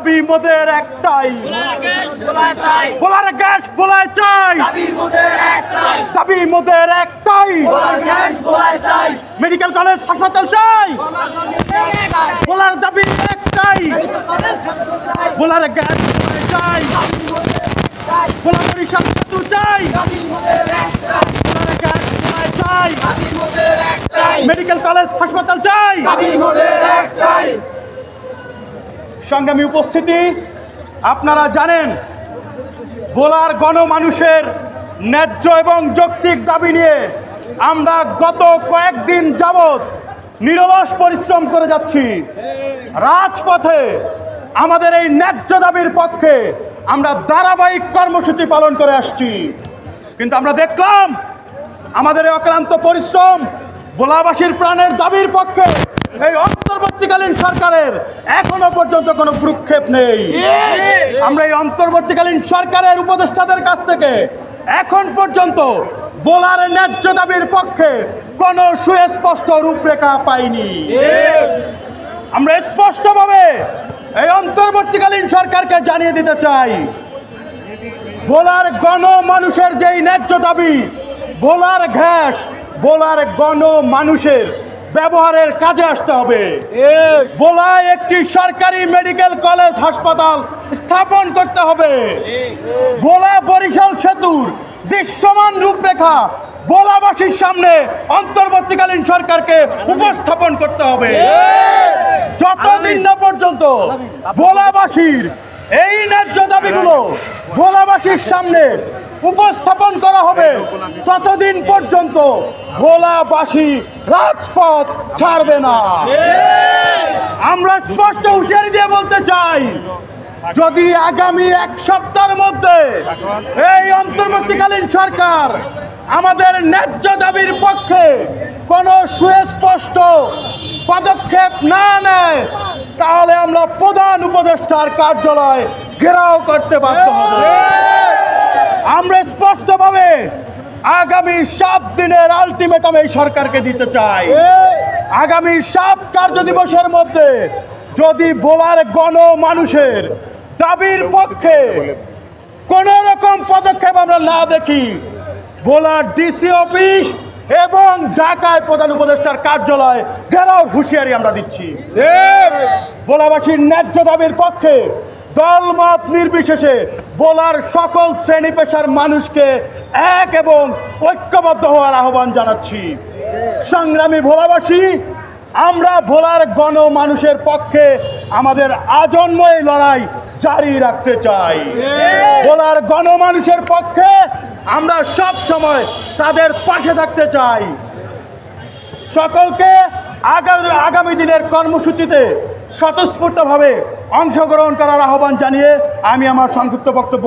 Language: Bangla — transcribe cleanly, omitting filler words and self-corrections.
দাবি মোদের একটাই, ভোলার গ্যাস ভোলায় চাই, দাবি মোদের একটাই, মেডিকেল কলেজ হাসপাতাল চাই, ভোলার দাবি একটাই, ভোলার গ্যাস ভোলায় চাই, ভোলা বরিশাল সেতু চাই, ভোলার গ্যাস ভোলায় চাই, মেডিকেল কলেজ হাসপাতাল চাই। সংগ্রামী উপস্থিতি, আপনারা জানেন ভোলার গণমানুষের ন্যায্য এবং যৌক্তিক দাবি নিয়ে আমরা গত কয়েকদিন যাবৎ নিরলস পরিশ্রম করে যাচ্ছি। রাজপথে আমাদের এই ন্যায্য দাবির পক্ষে আমরা ধারাবাহিক কর্মসূচি পালন করে আসছি, কিন্তু আমরা দেখলাম আমাদের এই অক্লান্ত পরিশ্রম ভোলাবাসীর প্রাণের দাবির পক্ষে এই অন্তর্বর্তীকালীন সরকারের এখনো পর্যন্ত কোনো ভ্রুক্ষেপ নেই। আমরা এই অন্তর্বর্তীকালীন সরকারের উপদেষ্টাদের কাছ থেকে এখন পর্যন্ত ভোলার ন্যায্য দাবির পক্ষে কোনো সুস্পষ্ট রূপরেখা পাইনি। আমরা স্পষ্টভাবে এই অন্তর্বর্তীকালীন সরকারকে জানিয়ে দিতে চাই, ভোলার গণমানুষের যেই ন্যায্য দাবি, ভোলার গ্যাস ভোলার গণমানুষের ব্যবহারের কাজে আসতে হবে। ভোলায় একটি সরকারি মেডিকেল কলেজ হাসপাতাল স্থাপন করতে হবে। ভোলা বরিশাল সেতুর দৃশ্যমান রূপরেখা ভোলাবাসীর সামনে অন্তর্বর্তীকালীন সরকারকে উপস্থাপন করতে হবে। যতদিন না পর্যন্ত ভোলাবাসীর এই ন্যায্য দাবিগুলো ভোলাবাসীর সামনে উপস্থাপন করা হবে, ততদিন পর্যন্ত ভোলাবাসী রাজপথ ছাড়বে না। আমরা স্পষ্ট হুঁশিয়ারি দিয়ে বলতে চাই, যদি আগামী এক সপ্তাহের মধ্যে এই অন্তর্বর্তীকালীন সরকার আমাদের ন্যায্য দাবির পক্ষে কোনো সুস্পষ্ট পদক্ষেপ না নেয়, তাহলে আমরা প্রধান উপদেষ্টার কার্যালয় ঘেরাও করতে বাধ্য হব। আমরা স্পষ্টভাবে আগামী 7 দিনের আলটিমেটাম এই সরকারকে দিতে চাই। আগামী 7 কার্যদিবসের মধ্যে যদি ভোলার গণমানুষের দাবির পক্ষে কোনো রকম পদক্ষেপ আমরা না দেখি, ভোলার ডিসি অফিস এবং ঢাকায় প্রধান উপদেষ্টার কার্যালয় ঘেরাওর হুঁশিয়ারি আমরা দিচ্ছি। ভোলাবাসীর ন্যায্য দাবির পক্ষে দলমত নির্বিশেষে ভোলার সকল শ্রেণী পেশার মানুষকে এক এবং ঐক্যবদ্ধ হওয়ার আহ্বান জানাচ্ছি। সংগ্রামী ভোলাবাসী, আমরা ভোলার গণমানুষের পক্ষে আমাদের আজন্ম এই লড়াই জারি রাখতে চাই। ভোলার গণমানুষের পক্ষে আমরা সব সময় তাদের পাশে থাকতে চাই। সকলকে আগামী দিনের কর্মসূচিতে স্বতঃস্ফূর্তভাবে অংশগ্রহণ করার আহ্বান জানিয়ে আমি আমার সংক্ষিপ্ত বক্তব্য